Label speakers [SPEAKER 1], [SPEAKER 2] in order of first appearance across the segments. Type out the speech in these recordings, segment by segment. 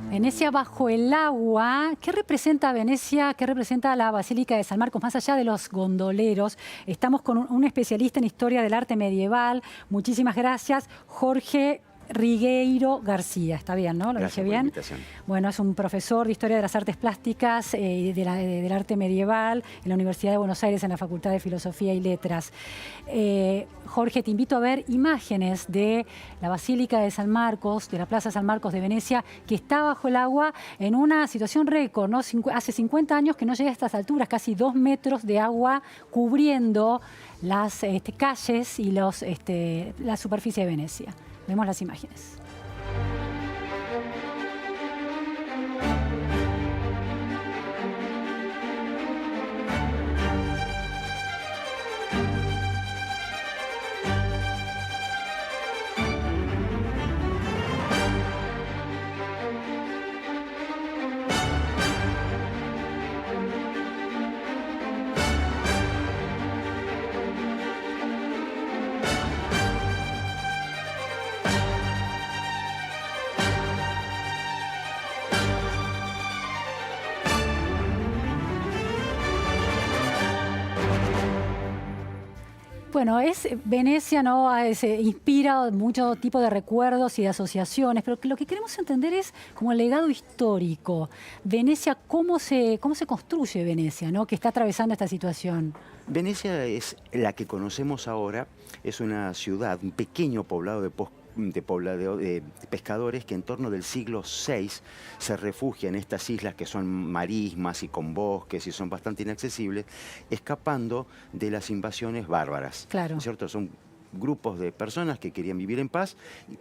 [SPEAKER 1] Venecia bajo el agua. ¿Qué representa Venecia? ¿Qué representa la Basílica de San Marcos? Más allá de los gondoleros, estamos con un especialista en historia del arte medieval. Muchísimas gracias, Jorge Rigueiro García. Está bien, ¿no? ¿Lo dije bien? Bueno, es un profesor de Historia de las Artes Plásticas y del arte medieval en la Universidad de Buenos Aires, en la Facultad de Filosofía y Letras. Jorge, te invito a ver imágenes de la Basílica de San Marcos, de la Plaza San Marcos de Venecia, que está bajo el agua en una situación récord, ¿no? Hace 50 años que no llega a estas alturas, casi 2 metros de agua cubriendo las calles y la superficie de Venecia. Vemos las imágenes. Bueno, Venecia, ¿no? Inspira mucho tipo de recuerdos y de asociaciones, pero lo que queremos entender es como el legado histórico. Venecia, ¿cómo se construye Venecia, ¿no? Que está atravesando esta situación?
[SPEAKER 2] Venecia es la que conocemos ahora, es una ciudad, un pequeño poblado de pescadores que en torno del siglo VI se refugian en estas islas que son marismas y con bosques y son bastante inaccesibles, escapando de las invasiones bárbaras.
[SPEAKER 1] Claro.
[SPEAKER 2] ¿No es cierto? Son grupos de personas que querían vivir en paz,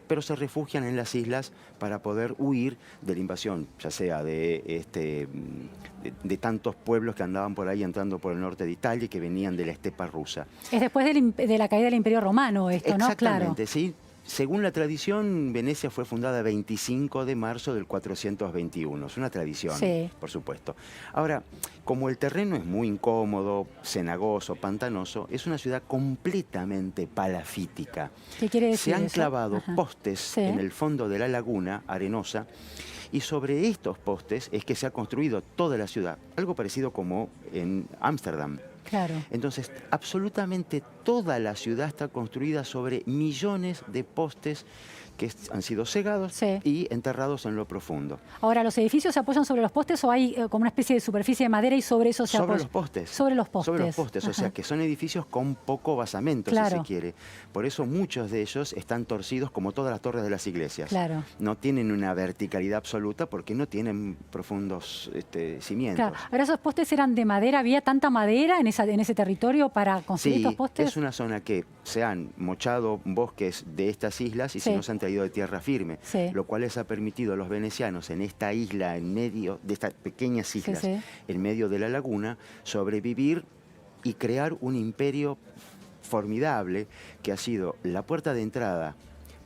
[SPEAKER 2] pero se refugian en las islas para poder huir de la invasión, ya sea de tantos pueblos que andaban por ahí entrando por el norte de Italia y que venían de la estepa rusa.
[SPEAKER 1] Es después de la caída del Imperio Romano esto, ¿no?
[SPEAKER 2] Exactamente,
[SPEAKER 1] Claro.
[SPEAKER 2] sí. Según la tradición, Venecia fue fundada el 25 de marzo del 421. Es una tradición, sí, por supuesto. Ahora, como el terreno es muy incómodo, cenagoso, pantanoso, es una ciudad completamente palafítica.
[SPEAKER 1] ¿Qué quiere decir
[SPEAKER 2] Se han
[SPEAKER 1] eso?
[SPEAKER 2] clavado postes en el fondo de la laguna arenosa y sobre estos postes es que se ha construido toda la ciudad. Algo parecido como en Ámsterdam.
[SPEAKER 1] Claro.
[SPEAKER 2] Entonces, absolutamente toda la ciudad está construida sobre millones de postes que han sido cegados y enterrados en lo profundo.
[SPEAKER 1] Ahora, ¿los edificios se apoyan sobre los postes o hay como una especie de superficie de madera y sobre eso se apoya?
[SPEAKER 2] Sobre los postes.
[SPEAKER 1] Sobre los postes.
[SPEAKER 2] Sobre los postes, o sea que son edificios con poco basamento, si se quiere. Por eso muchos de ellos están torcidos como todas las torres de las iglesias. Claro. No tienen una verticalidad absoluta porque no tienen profundos cimientos.
[SPEAKER 1] Claro. Ahora, ¿esos postes eran de madera? ¿Había tanta madera en ese territorio para construir estos postes?
[SPEAKER 2] Es una zona que se han mochado bosques de estas islas y se nos han traído de tierra firme, lo cual les ha permitido a los venecianos en esta isla, en medio de estas pequeñas islas, en medio de la laguna, sobrevivir y crear un imperio formidable que ha sido la puerta de entrada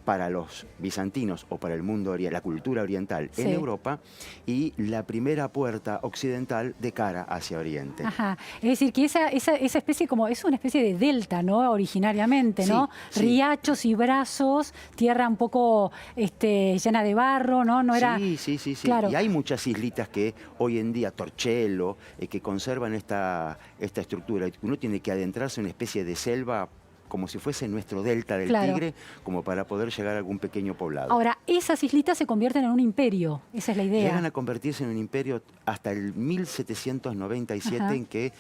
[SPEAKER 2] para los bizantinos o para el mundo, la cultura oriental en Europa, y la primera puerta occidental de cara hacia Oriente.
[SPEAKER 1] Ajá. Es decir, que esa especie es una especie de delta, ¿no? Originariamente, ¿no? Riachos y brazos, tierra un poco llena de barro, ¿no? No era...
[SPEAKER 2] Sí. Claro. Y hay muchas islitas que hoy en día, Torcello, que conservan esta estructura. Uno tiene que adentrarse en una especie de selva como si fuese nuestro delta del Tigre, como para poder llegar a algún pequeño poblado.
[SPEAKER 1] Ahora, esas islitas se convierten en un imperio, esa es la idea.
[SPEAKER 2] Llegan a convertirse en un imperio hasta el 1797, en que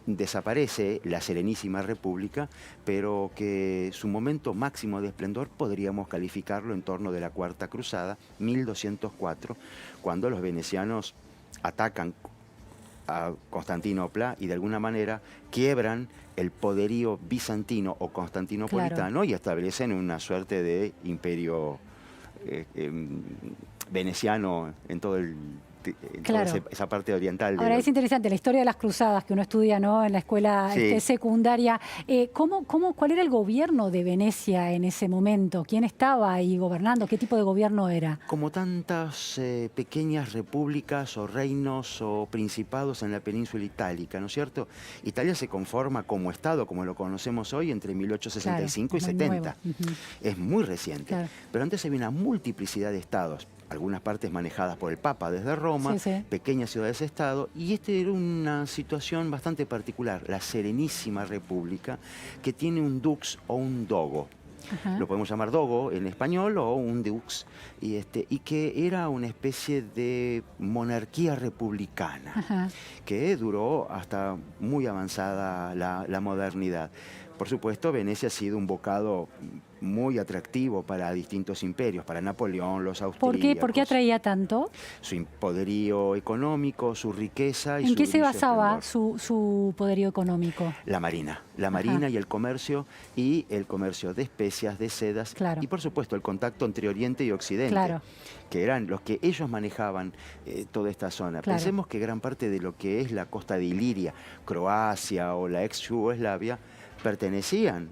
[SPEAKER 2] desaparece la Serenísima República, pero que su momento máximo de esplendor podríamos calificarlo en torno de la Cuarta Cruzada, 1204, cuando los venecianos atacan a Constantinopla y de alguna manera quiebran el poderío bizantino o constantinopolitano y establecen una suerte de imperio veneciano en todo toda esa parte oriental.
[SPEAKER 1] Ahora, es interesante la historia de las cruzadas que uno estudia, ¿no? En la escuela secundaria. ¿Cuál era el gobierno de Venecia en ese momento? ¿Quién estaba ahí gobernando? ¿Qué tipo de gobierno era?
[SPEAKER 2] Como tantas pequeñas repúblicas o reinos o principados en la península itálica, ¿no es cierto? Italia se conforma como Estado, como lo conocemos hoy, entre 1865 y 70. Es muy reciente. Pero antes había una multiplicidad de estados. algunas partes manejadas por el Papa desde Roma, pequeñas ciudades-estado, y esta era una situación bastante particular, la Serenísima República, que tiene un dux o un dogo. Lo podemos llamar dogo en español o un dux, y que era una especie de monarquía republicana, que duró hasta muy avanzada la modernidad. Por supuesto, Venecia ha sido un bocado muy atractivo para distintos imperios, para Napoleón, los austríacos.
[SPEAKER 1] ¿Por qué atraía tanto?
[SPEAKER 2] Su poderío económico, su riqueza y
[SPEAKER 1] ¿En
[SPEAKER 2] su
[SPEAKER 1] qué se basaba
[SPEAKER 2] esplendor.
[SPEAKER 1] su poderío económico?
[SPEAKER 2] La marina y el comercio de especias, de sedas y por supuesto el contacto entre Oriente y Occidente, que eran los que ellos manejaban toda esta zona. Pensemos que gran parte de lo que es la costa de Iliria, Croacia o la ex Yugoslavia pertenecían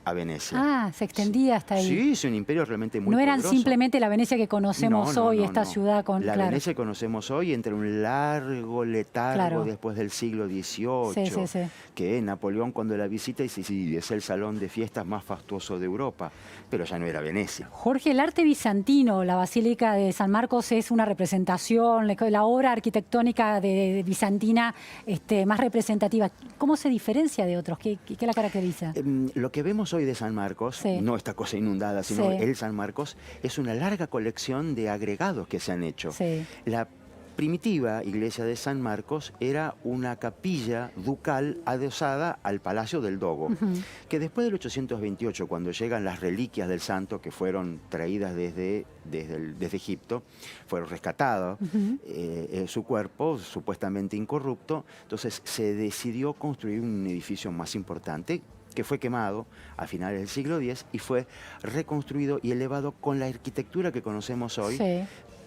[SPEAKER 2] a Venecia.
[SPEAKER 1] Ah, se extendía hasta ahí.
[SPEAKER 2] Sí, es un imperio realmente muy poderoso.
[SPEAKER 1] No eran simplemente la Venecia que conocemos hoy, esta ciudad con...
[SPEAKER 2] La Venecia que conocemos hoy entra en un largo letargo después del siglo XVIII, que Napoleón cuando la visita dice, sí, es el salón de fiestas más fastuoso de Europa, pero ya no era Venecia.
[SPEAKER 1] Jorge, el arte bizantino, la Basílica de San Marcos es una representación, la obra arquitectónica bizantina más representativa. ¿Cómo se diferencia de otros? ¿Qué la caracteriza?
[SPEAKER 2] Lo que vemos hoy de San Marcos, no esta cosa inundada, sino el San Marcos, es una larga colección de agregados que se han hecho. La primitiva iglesia de San Marcos era una capilla ducal adosada al Palacio del Dogo, que después del 828, cuando llegan las reliquias del santo que fueron traídas desde Egipto, fueron rescatadas, su cuerpo supuestamente incorrupto, entonces se decidió construir un edificio más importante, que fue quemado a finales del siglo X y fue reconstruido y elevado con la arquitectura que conocemos hoy,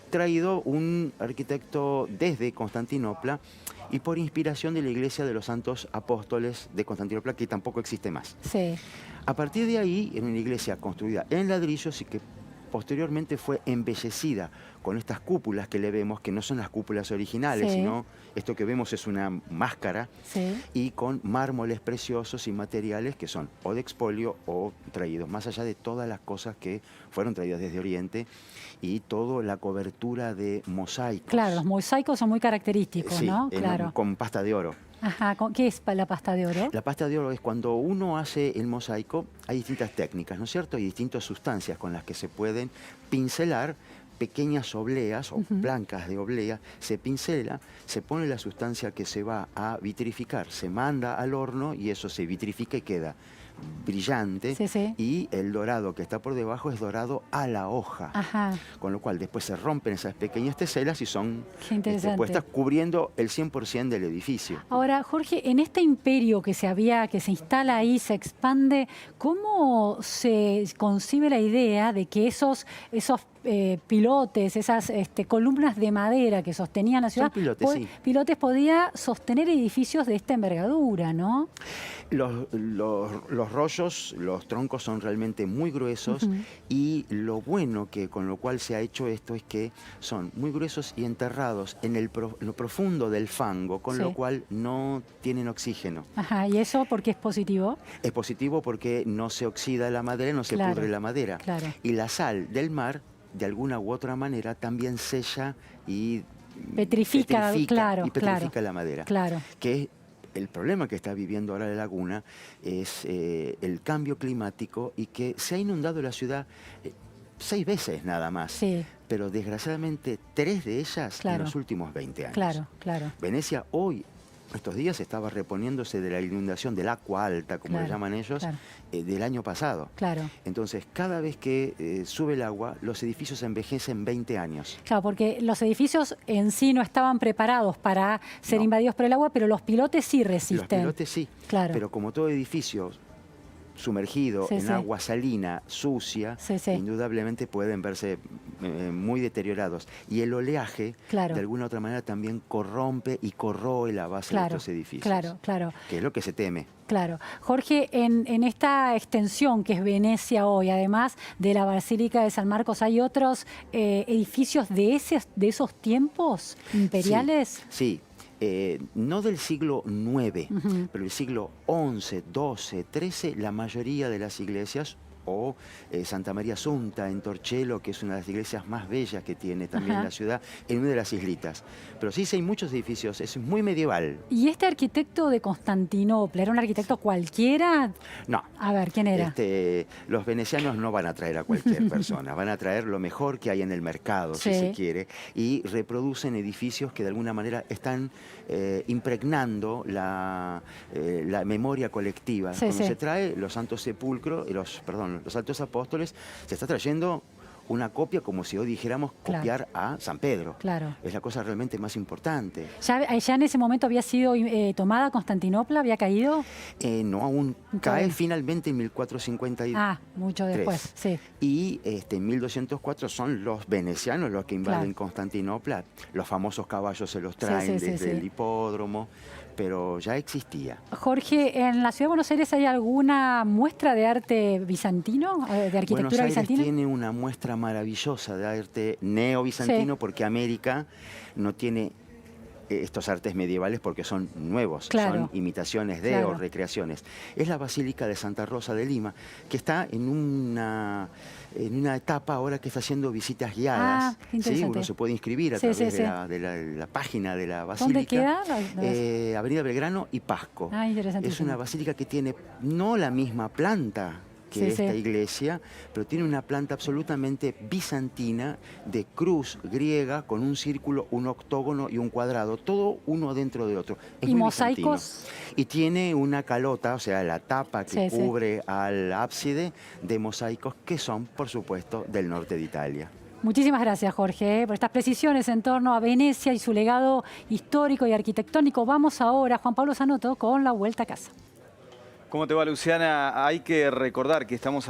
[SPEAKER 2] traído un arquitecto desde Constantinopla y por inspiración de la Iglesia de los Santos Apóstoles de Constantinopla, que tampoco existe más. A partir de ahí, en una iglesia construida en ladrillos y que posteriormente fue embellecida con estas cúpulas que le vemos, que no son las cúpulas originales, sino esto que vemos es una máscara, y con mármoles preciosos y materiales que son o de expolio o traídos, más allá de todas las cosas que fueron traídas desde Oriente, y toda la cobertura de mosaicos.
[SPEAKER 1] Claro, los mosaicos son muy característicos, ¿no? Claro.
[SPEAKER 2] Con pasta de oro.
[SPEAKER 1] Ajá, ¿qué es la pasta de oro?
[SPEAKER 2] La pasta de oro es cuando uno hace el mosaico, hay distintas técnicas, ¿no es cierto? Hay distintas sustancias con las que se pueden pincelar pequeñas obleas o blancas de oblea, se pincela, se pone la sustancia que se va a vitrificar, se manda al horno y eso se vitrifica y queda brillante, y el dorado que está por debajo es dorado a la hoja, con lo cual después se rompen esas pequeñas teselas y son puestas cubriendo el 100% del edificio.
[SPEAKER 1] Ahora, Jorge, en este imperio que se instala ahí, se expande, ¿cómo se concibe la idea de que esos pilotes, esas columnas de madera que sostenían la ciudad, pilotes podía sostener edificios de esta envergadura, ¿no?
[SPEAKER 2] Los rollos, los troncos son realmente muy gruesos, y lo bueno con lo cual se ha hecho esto es que son muy gruesos y enterrados en lo profundo del fango, con lo cual no tienen oxígeno.
[SPEAKER 1] ¿Y eso por qué es positivo?
[SPEAKER 2] Es positivo porque no se oxida la madera, no se pudre la madera. Y la sal del mar, de alguna u otra manera, también sella y
[SPEAKER 1] petrifica
[SPEAKER 2] la madera. Que el problema que está viviendo ahora la laguna es el cambio climático, y que se ha inundado la ciudad 6 veces nada más. Pero desgraciadamente 3 de ellas en los últimos 20 años. Venecia hoy, estos días, estaba reponiéndose de la inundación del agua alta, como le llaman ellos, del año pasado. Entonces, cada vez que sube el agua, los edificios envejecen 20 años.
[SPEAKER 1] Claro, porque los edificios en sí no estaban preparados para ser invadidos por el agua, pero los pilotes sí resisten.
[SPEAKER 2] Los pilotes sí, pero como todo edificio sumergido en agua salina, sucia, indudablemente pueden verse muy deteriorados. Y el oleaje, de alguna u otra manera, también corrompe y corroe la base de estos edificios. Que es lo que se teme.
[SPEAKER 1] Jorge, en esta extensión que es Venecia hoy, además de la Basílica de San Marcos, ¿hay otros edificios de esos tiempos imperiales?
[SPEAKER 2] Sí. No del siglo IX, pero del siglo XI, XII, XIII, la mayoría de las iglesias o Santa María Assunta en Torcello, que es una de las iglesias más bellas que tiene también la ciudad, en una de las islitas. Pero sí hay muchos edificios, es muy medieval.
[SPEAKER 1] ¿Y este arquitecto de Constantinopla era un arquitecto cualquiera?
[SPEAKER 2] No.
[SPEAKER 1] A ver, ¿quién era?
[SPEAKER 2] Los venecianos no van a traer a cualquier persona, van a traer lo mejor que hay en el mercado, si se quiere, y reproducen edificios que de alguna manera están impregnando la memoria colectiva. Cuando se trae los Santos Sepulcros, los Santos Apóstoles, se está trayendo una copia como si hoy dijéramos copiar a San Pedro.
[SPEAKER 1] Claro.
[SPEAKER 2] Es la cosa realmente más importante.
[SPEAKER 1] ¿Ya en ese momento había sido tomada Constantinopla? ¿Había caído?
[SPEAKER 2] No, aún cae finalmente en 1453.
[SPEAKER 1] Ah, mucho después, sí.
[SPEAKER 2] Y en 1204 son los venecianos los que invaden Constantinopla. Los famosos caballos se los traen desde el hipódromo, pero ya existía.
[SPEAKER 1] Jorge, ¿en la ciudad de Buenos Aires hay alguna muestra de arte bizantino, de arquitectura
[SPEAKER 2] bizantina?
[SPEAKER 1] Buenos Aires
[SPEAKER 2] tiene una muestra maravillosa de arte neobizantino porque América no tiene estos artes medievales porque son nuevos, son imitaciones de o recreaciones. Es la Basílica de Santa Rosa de Lima, que está en una etapa ahora que está haciendo visitas guiadas. ¿Sí? Uno se puede inscribir a través de la página de la basílica.
[SPEAKER 1] ¿Dónde queda?
[SPEAKER 2] Avenida Belgrano y Pasco.
[SPEAKER 1] Ah,
[SPEAKER 2] es una basílica que tiene no la misma planta que esta iglesia, pero tiene una planta absolutamente bizantina de cruz griega con un círculo, un octógono y un cuadrado, todo uno dentro de otro. Es
[SPEAKER 1] ¿Y
[SPEAKER 2] muy
[SPEAKER 1] mosaicos?
[SPEAKER 2] bizantino. Y tiene una calota, o sea, la tapa que cubre al ábside, de mosaicos que son, por supuesto, del norte de Italia.
[SPEAKER 1] Muchísimas gracias, Jorge, por estas precisiones en torno a Venecia y su legado histórico y arquitectónico. Vamos ahora, Juan Pablo Zanotto, con la vuelta a casa.
[SPEAKER 3] ¿Cómo te va, Luciana? Hay que recordar que estamos a la